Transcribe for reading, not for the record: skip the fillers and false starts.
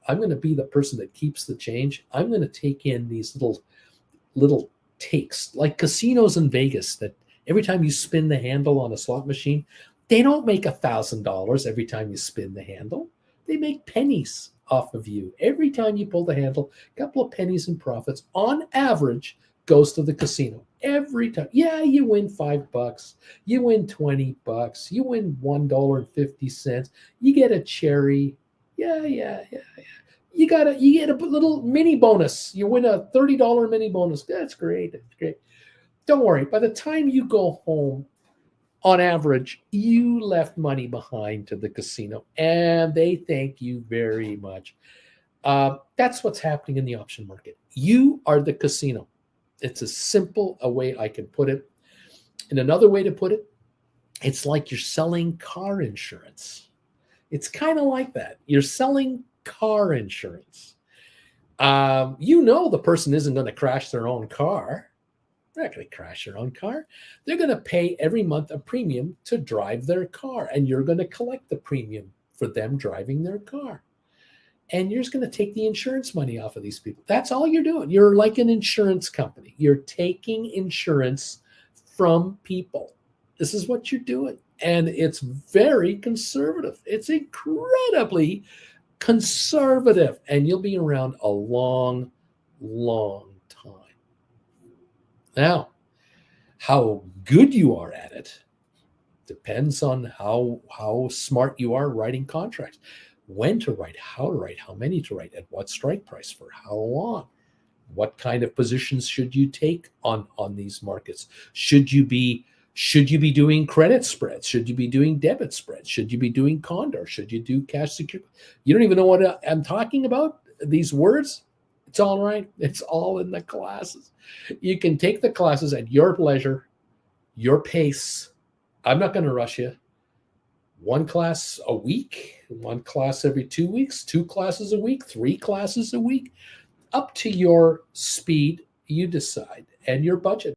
I'm going to be the person that keeps the change. I'm going to take in these little takes like casinos in Vegas that every time you spin the handle on a slot machine, they don't make $1,000 every time you spin the handle. They make pennies off of you. Every time you pull the handle, a couple of pennies in profits on average goes to the casino. Every time. Yeah, you win $5, you win $20, you win $1.50, you get a cherry. Yeah. You get a little mini bonus. You win a $30 mini bonus. That's great. That's great. Don't worry. By the time you go home, on average, you left money behind to the casino, and they thank you very much. That's what's happening in the option market. You are the casino. It's as simple a way I can put it. And another way to put it, it's like you're selling car insurance. It's kind of like that. You're selling car insurance. The person isn't going to crash their own car. They're not going to crash their own car. They're going to pay every month a premium to drive their car, and you're going to collect the premium for them driving their car. And you're just going to take the insurance money off of these people. That's all you're doing. You're like an insurance company. You're taking insurance from people. This is what you're doing. And it's very conservative. It's incredibly conservative. And you'll be around a long, long time. Now, how good you are at it depends on how smart you are writing contracts. When to write, how to write, how many to write, at what strike price, for how long, what kind of positions should you take on these markets? Should you be doing credit spreads? Should you be doing debit spreads? Should you be doing condor? Should you do cash security? You don't even know what I'm talking about, these words. It's all right. It's all in the classes. You can take the classes at your leisure, your pace. I'm not going to rush you. One class a week, one class every 2 weeks, 2 classes a week, 3 classes a week, up to your speed, you decide, and your budget.